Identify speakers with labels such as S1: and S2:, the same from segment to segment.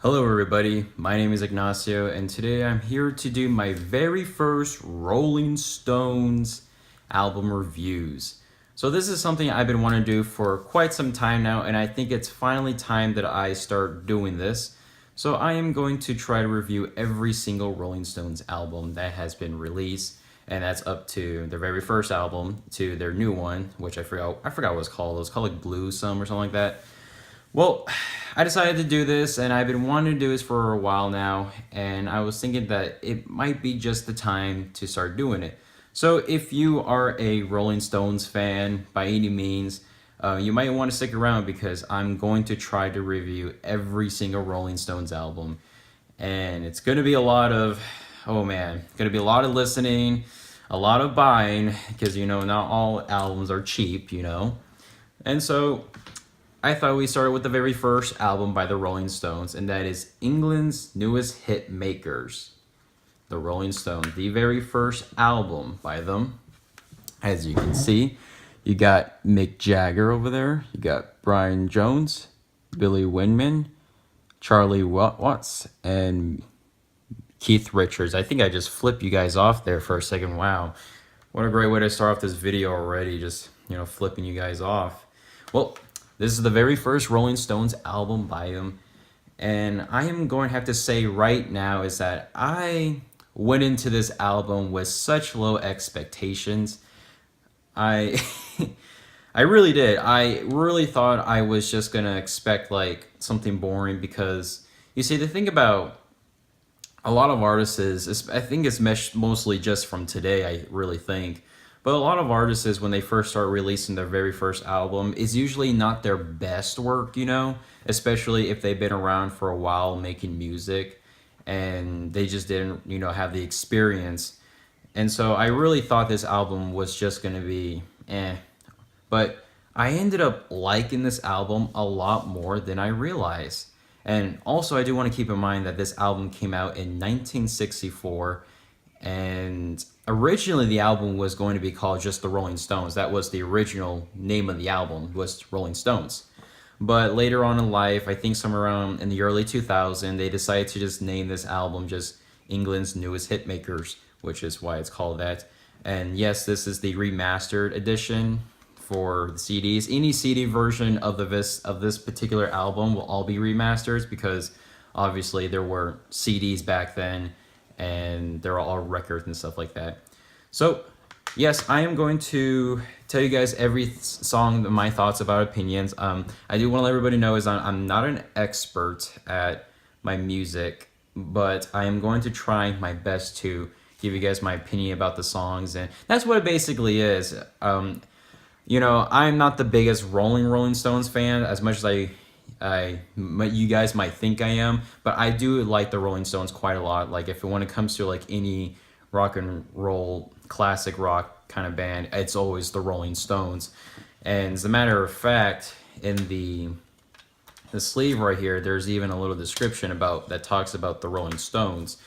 S1: Hello everybody, my name is Ignacio and today I'm here to do my very first Rolling Stones album reviews. So this is something I've been wanting to do for quite some time now, and I think it's finally time that I start doing this. So I am going to try to review every single Rolling Stones album that has been released, and that's up to their very first album to their new one, which I forgot what it's called. It was called like Blue Some or something like that. Well, I decided to do this, and I've been wanting to do this for a while now, and I was thinking that it might be just the time to start doing it. So, if you are a Rolling Stones fan by any means, you might want to stick around because I'm going to try to review every single Rolling Stones album, and it's going to be a lot of, oh man, going to be a lot of listening, a lot of buying, because not all albums are cheap. And so I thought we started with the very first album by the Rolling Stones, and that is England's newest hit makers, the Rolling Stones, the very first album by them. As you can see, you got Mick Jagger over there, you got Brian Jones, Billy Windman, Charlie Watts, and Keith Richards. I think I just flipped you guys off there for a second. Wow, what a great way to start off this video already, just flipping you guys off. Well, this is the very first Rolling Stones album by them, and I am going to have to say right now is that I went into this album with such low expectations. I I really did. I really thought I was just going to expect like something boring because you see the thing about a lot of artists is I think it's mostly just from today, I really think. But a lot of artists, when they first start releasing their very first album, is usually not their best work, especially if they've been around for a while making music and they just didn't, have the experience. And so I really thought this album was just going to be eh. But I ended up liking this album a lot more than I realized. And also, I do want to keep in mind that this album came out in 1964. And originally the album was going to be called just The Rolling Stones. That was the original name of the album, was Rolling Stones. But later on in life, I think somewhere around in the early 2000s, they decided to just name this album just England's Newest Hitmakers, which is why it's called that. And yes, this is the remastered edition for the CDs. Any CD version of this particular album will all be remasters because obviously there were CDs back then, and they're all records and stuff like that. So, yes, I am going to tell you guys every song, my thoughts about opinions. I do want to let everybody know is I'm not an expert at my music, but I am going to try my best to give you guys my opinion about the songs, and that's what it basically is. I'm not the biggest Rolling Stones fan as much as you guys might think I am, but I do like the Rolling Stones quite a lot. Like when it comes to like any rock and roll, classic rock kind of band, it's always the Rolling Stones. And as a matter of fact, in the sleeve right here, there's even a little description that talks about the Rolling Stones.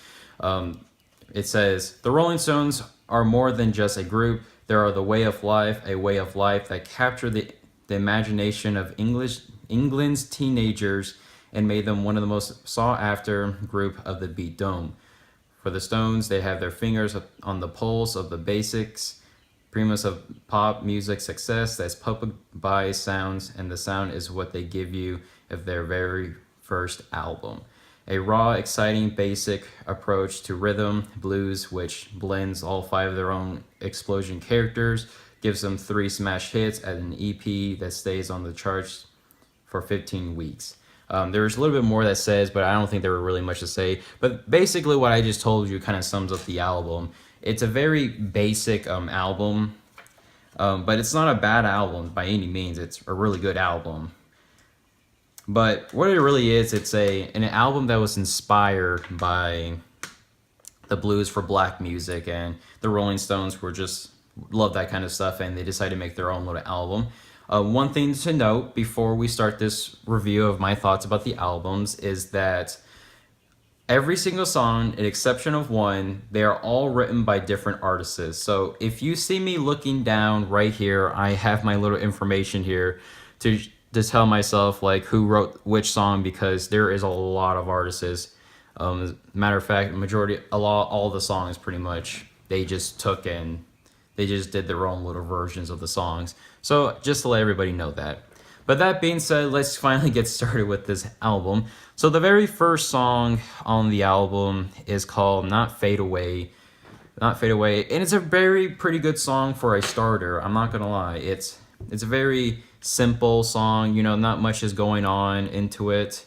S1: It says, the Rolling Stones are more than just a group. They are the way of life, a way of life that captured the imagination of England's teenagers and made them one of the most sought-after group of the Beat Dome. For the Stones, they have their fingers on the pulse of the basics, primus of pop music success, that's puppet by sounds, and the sound is what they give you of their very first album. A raw, exciting, basic approach to rhythm, blues, which blends all five of their own explosion characters, gives them 3 smash hits and an EP that stays on the charts for 15 weeks. There's a little bit more that says, but I don't think there were really much to say. But basically what I just told you kind of sums up the album. It's a very basic album, but it's not a bad album by any means. It's a really good album. But what it really is, it's an album that was inspired by the blues for black music, and the Rolling Stones love that kind of stuff, and they decided to make their own little album. One thing to note before we start this review of my thoughts about the albums is that every single song, an exception of one, they are all written by different artists. So if you see me looking down right here, I have my little information here to to tell myself like who wrote which song because there is a lot of artists. Matter of fact, majority, a lot, all the songs pretty much they just took and they just did their own little versions of the songs. So just to let everybody know that. But that being said, let's finally get started with this album. So the very first song on the album is called Not Fade Away. Not Fade Away. And it's a very pretty good song for a starter. I'm not gonna lie. It's a very simple song, you know, not much is going on into it.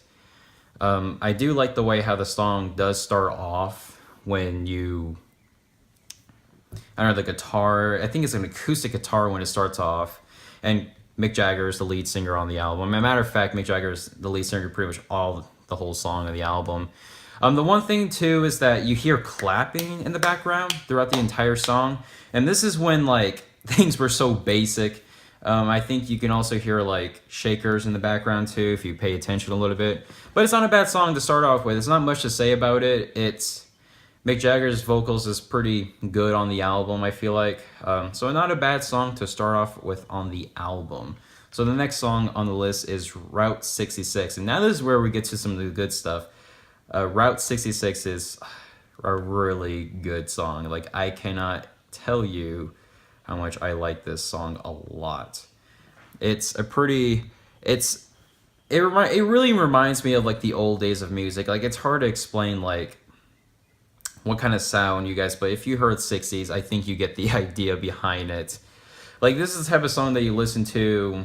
S1: I do like the way how the song does start off when you, I don't know, the guitar, I think it's an acoustic guitar when it starts off. And Mick Jagger is the lead singer on the album. As a matter of fact, Mick Jagger is the lead singer pretty much the whole song of the album. The one thing too is that you hear clapping in the background throughout the entire song. And this is when like things were so basic. I think you can also hear like shakers in the background too if you pay attention a little bit. But it's not a bad song to start off with. There's not much to say about it. It's Mick Jagger's vocals is pretty good on the album, I feel like. So not a bad song to start off with on the album. So the next song on the list is Route 66. And now this is where we get to some of the good stuff. Route 66 is a really good song. Like, I cannot tell you how much I like this song a lot. It's a pretty, it really reminds me of like the old days of music. Like, it's hard to explain like what kind of sound you guys, but if you heard 60s, I think you get the idea behind it. Like, this is the type of song that you listen to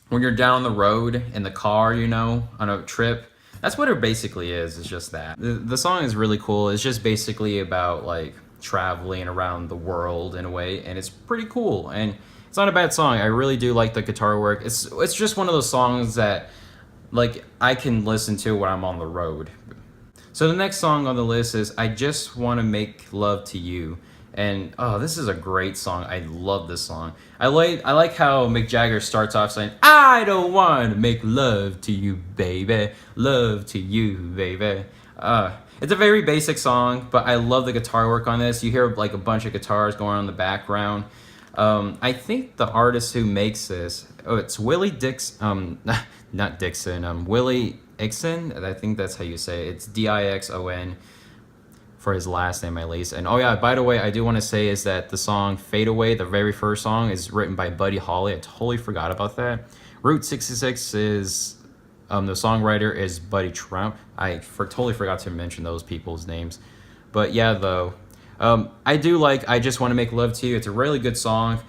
S1: when you're down the road in the car, you know, on a trip. That's what it basically is. It's just that. The song is really cool. It's just basically about like traveling around the world in a way, and it's pretty cool. And it's not a bad song. I really do like the guitar work. It's just one of those songs that like I can listen to when I'm on the road. So the next song on the list is I Just Want to Make Love to You. And oh, this is a great song. I love this song. I like how Mick Jagger starts off saying, I don't want to make love to you, baby. Love to you, baby. It's a very basic song, but I love the guitar work on this. You hear like a bunch of guitars going on in the background. I think the artist who makes this, it's Willie Dixon, not Dixon, Willie Ixon. I think that's how you say it. It's Dixon. For his last name at least. And oh yeah, by the way, I do want to say is that the song Fade Away, the very first song, is written by Buddy Holly. I totally forgot about that. Route 66 is, the songwriter is Buddy Trump. Totally forgot to mention those people's names. But yeah, though, I do like I Just Want to Make Love to You. It's a really good song.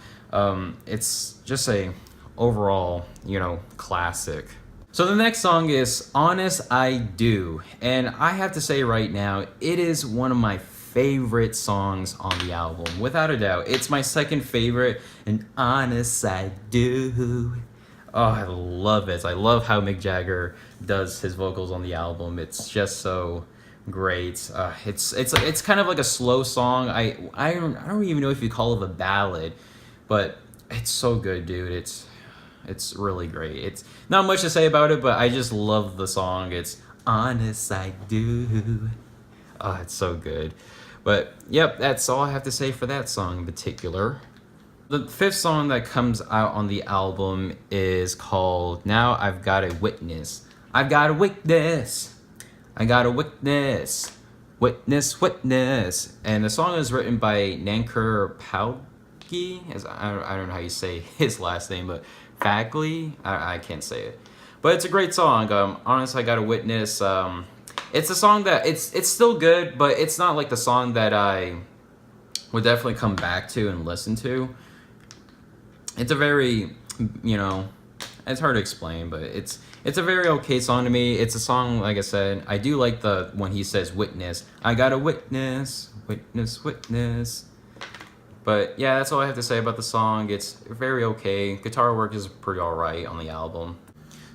S1: It's just a overall, you know, classic. So the next song is Honest I Do, and I have to say right now, it is one of my favorite songs on the album, without a doubt. It's my second favorite, and Honest I Do. Oh, I love it. I love how Mick Jagger does his vocals on the album. It's just so great. It's kind of like a slow song. I don't even know if you call it a ballad, but it's so good, dude. It's really great. It's not much to say about it, but I just love the song. It's Honest I Do. Oh, it's so good. But yep, that's all I have to say for that song in particular. The fifth song that comes out on the album is called Now I've Got a Witness. I've got a witness. I got a witness. Witness, witness. And the song is written by Nankar Paugli. I don't know how you say his last name, but Fagley? I can't say it. But it's a great song. Honest, I Got a Witness. It's a song that, it's still good, but it's not like the song that I would definitely come back to and listen to. It's a very, you know, it's hard to explain, but it's a very okay song to me. It's a song, like I said, I do like when he says witness. I got a witness, witness, witness. But yeah, that's all I have to say about the song. It's very okay. Guitar work is pretty alright on the album.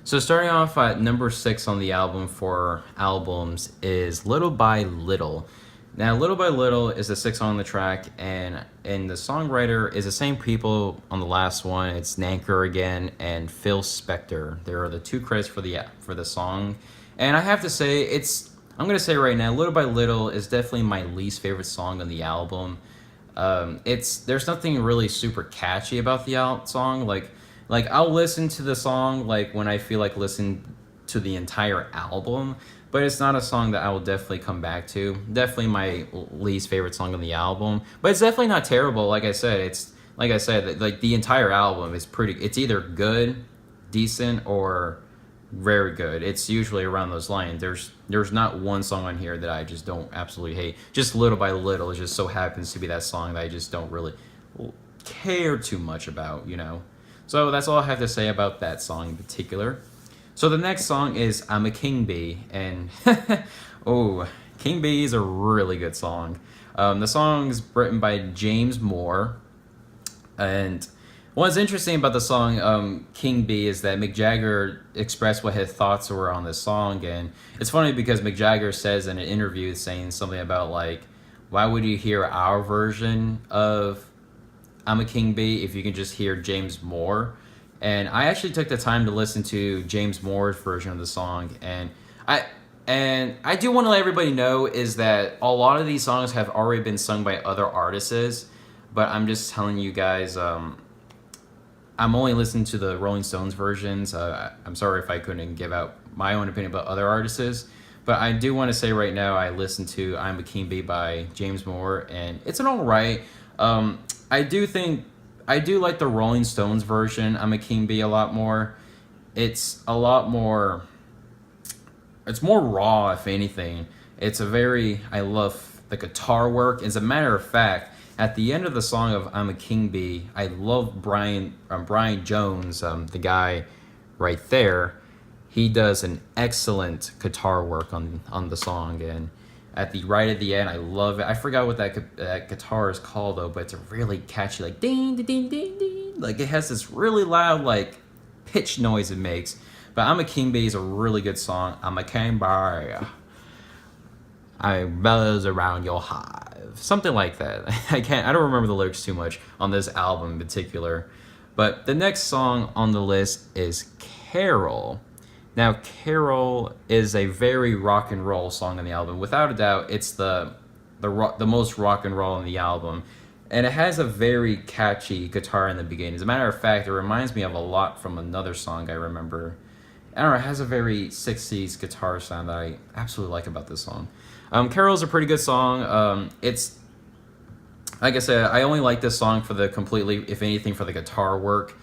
S1: So starting off at number 6 on the album for albums is Little by Little. Now, Little by Little is the 6th song on the track, and the songwriter is the same people on the last one. It's Nankar again and Phil Spector. There are the 2 credits for the song. And I have to say, I'm going to say right now, Little by Little is definitely my least favorite song on the album. There's nothing really super catchy about the song. Like, Like I'll listen to the song like when I feel like listening to the entire album, but it's not a song that I will definitely come back to. Definitely my least favorite song on the album, but it's definitely not terrible. Like I said, like the entire album is pretty. It's either good, decent, or very good. It's usually around those lines. There's not one song on here that I just don't absolutely hate. Just little by little, it just so happens to be that song that I just don't really care too much about, you know. So that's all I have to say about that song in particular. So the next song is I'm a King Bee, and oh, King Bee is a really good song. The song's written by James Moore, and what's interesting about the song King Bee is that Mick Jagger expressed what his thoughts were on this song, and it's funny because Mick Jagger says in an interview saying something about like, why would you hear our version of I'm a King Bee if you can just hear James Moore? And I actually took the time to listen to James Moore's version of the song, and I do want to let everybody know is that a lot of these songs have already been sung by other artists, but I'm just telling you guys, I'm only listening to the Rolling Stones versions. I'm sorry if I couldn't give out my own opinion about other artists, but I do want to say right now I listened to I'm a King Bee by James Moore, and it's an alright. I do like the Rolling Stones version, I'm a King Bee, a lot more. It's a lot more, it's more raw, if anything. I love the guitar work. As a matter of fact, at the end of the song of I'm a King Bee, I love Brian Jones, the guy right there. He does an excellent guitar work on the song, and at the end, I love it. I forgot what that guitar is called though, but it's a really catchy, like ding ding ding ding ding. Like it has this really loud like pitch noise it makes. But I'm a King Bee is a really good song. I'm a king bee. I bellows around your hive. Something like that. I don't remember the lyrics too much on this album in particular. But the next song on the list is Carol. Now, Carol is a very rock and roll song on the album. Without a doubt, it's the most rock and roll on the album. And it has a very catchy guitar in the beginning. As a matter of fact, it reminds me of a lot from another song I remember. I don't know, it has a very 60s guitar sound that I absolutely like about this song. Carol's a pretty good song. It's, like I said, I only like this song for if anything, for the guitar work.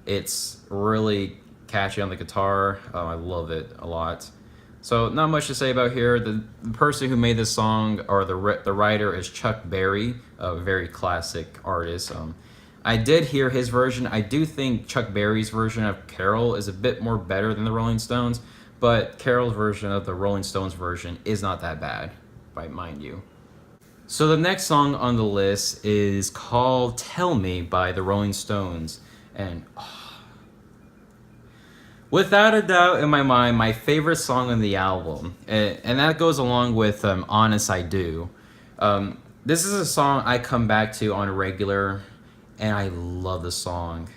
S1: It's really catchy on the guitar. I love it a lot. So not much to say about here. The person who made this song, or the writer, is Chuck Berry, a very classic artist. I did hear his version. I do think Chuck Berry's version of Carol is a bit more better than the Rolling Stones, but Carol's version of the Rolling Stones version is not that bad, mind you. So the next song on the list is called Tell Me by the Rolling Stones, and without a doubt in my mind, my favorite song on the album, and that goes along with Honest I Do. This is a song I come back to on a regular, and I love the song.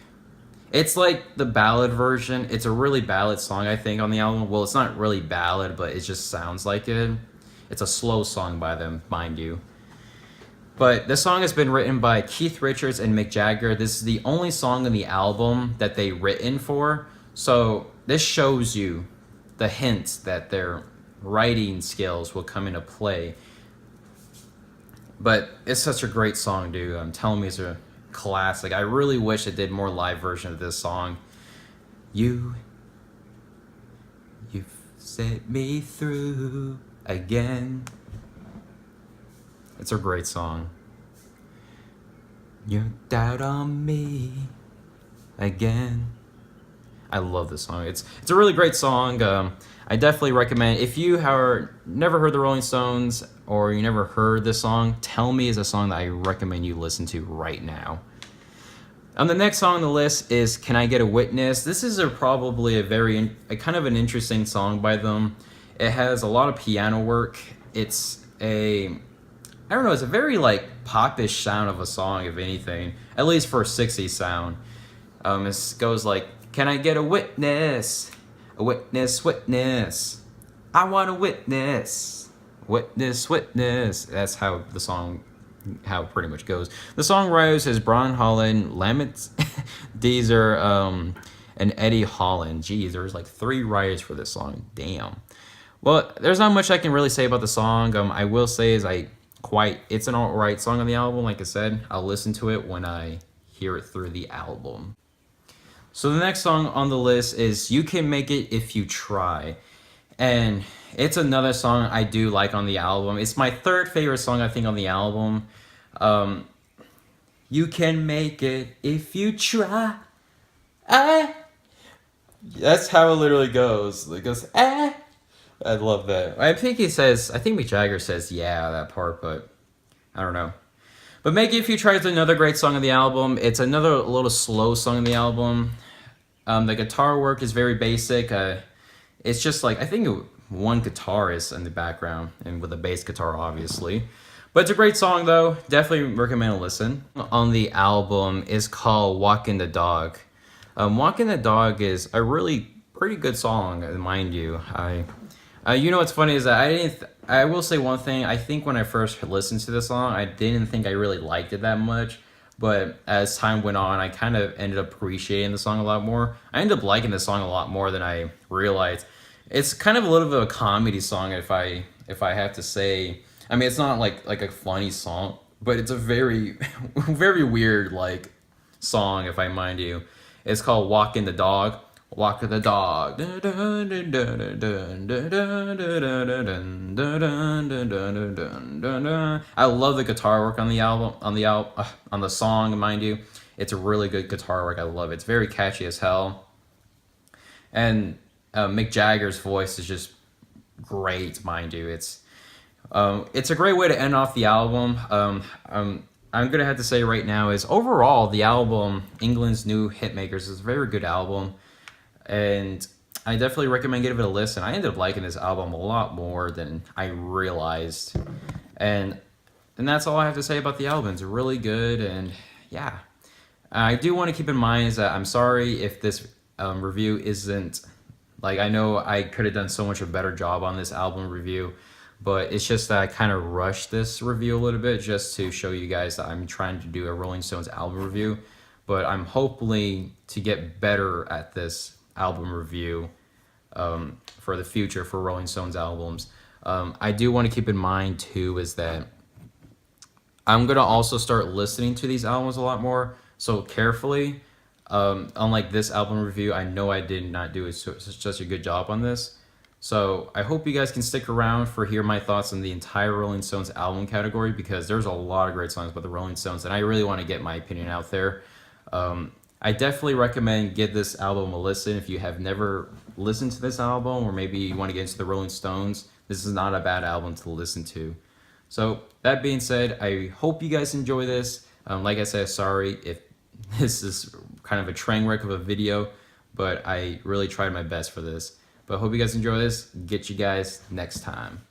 S1: It's like the ballad version. It's a really ballad song, I think, on the album. Well, it's not really ballad, but it just sounds like it. It's a slow song by them, mind you. But this song has been written by Keith Richards and Mick Jagger. This is the only song on the album that they written for. So this shows you the hints that their writing skills will come into play. But it's such a great song, dude. I'm telling you, it's a classic. I really wish it did more live version of this song. You've set me through again. It's a great song. You doubt on me again. I love this song. It's a really great song. I definitely recommend, if you have never heard the Rolling Stones or you never heard this song, Tell Me is a song that I recommend you listen to right now. The next song on the list is Can I Get a Witness? This is probably a kind of an interesting song by them. It has a lot of piano work. It's a very like popish sound of a song, if anything, at least for a 60s sound. It goes like, can I get a witness? A witness, witness. I want a witness. Witness, witness. That's how the song how it pretty much goes. The songwriters is Brian Holland, Lamont Deezer, and Eddie Holland. Geez, there's like 3 writers for this song. Damn. Well, there's not much I can really say about the song. I will say is it's an alright song on the album. Like I said, I'll listen to it when I hear it through the album. So the next song on the list is You Can Make It If You Try. And it's another song I do like on the album. It's my 3rd favorite song, I think, on the album. You can make it if you try. That's how it literally goes. It goes, I love that. I think Mick Jagger says, yeah, that part, but I don't know. But Make It If You Try is another great song on the album. It's another little slow song on the album. The guitar work is very basic. It's just like, I think one guitar is in the background, and with a bass guitar, obviously. But it's a great song, though. Definitely recommend a listen. On the album is called Walking the Dog. Walking the Dog is a really pretty good song, mind you. You know what's funny is that I will say one thing. I think when I first listened to the song, I didn't think I really liked it that much. But as time went on, I kind of ended up appreciating the song a lot more. I ended up liking the song a lot more than I realized. It's kind of a little bit of a comedy song, if I have to say. I mean, it's not like a funny song, but it's a very, very weird song, if I mind you. It's called Walking the Dog. Walking the Dog. I love the guitar work on the album, on the song, mind you. It's a really good guitar work. I love it. It's very catchy as hell. And Mick Jagger's voice is just great, mind you. It's a great way to end off the album. I'm gonna have to say right now is overall the album England's New Hitmakers is a very good album, and I definitely recommend giving it a listen. I ended up liking this album a lot more than I realized, and that's all I have to say about the album. It's really good, and yeah, I do want to keep in mind is that I'm sorry if this review isn't I know I could have done so much a better job on this album review. But it's just that I kind of rushed this review a little bit just to show you guys that I'm trying to do a Rolling Stones album review. But I'm hopefully to get better at this album review for the future for Rolling Stones albums. I do want to keep in mind too is that I'm going to also start listening to these albums a lot more. So carefully, unlike this album review, I know I did not do such a good job on this. So I hope you guys can stick around for hear my thoughts on the entire Rolling Stones album category because there's a lot of great songs about the Rolling Stones and I really want to get my opinion out there. I definitely recommend give this album a listen if you have never listened to this album or maybe you want to get into the Rolling Stones. This is not a bad album to listen to. So that being said, I hope you guys enjoy this. Like I said, sorry if this is kind of a train wreck of a video, but I really tried my best for this. But I hope you guys enjoy this. Get you guys next time.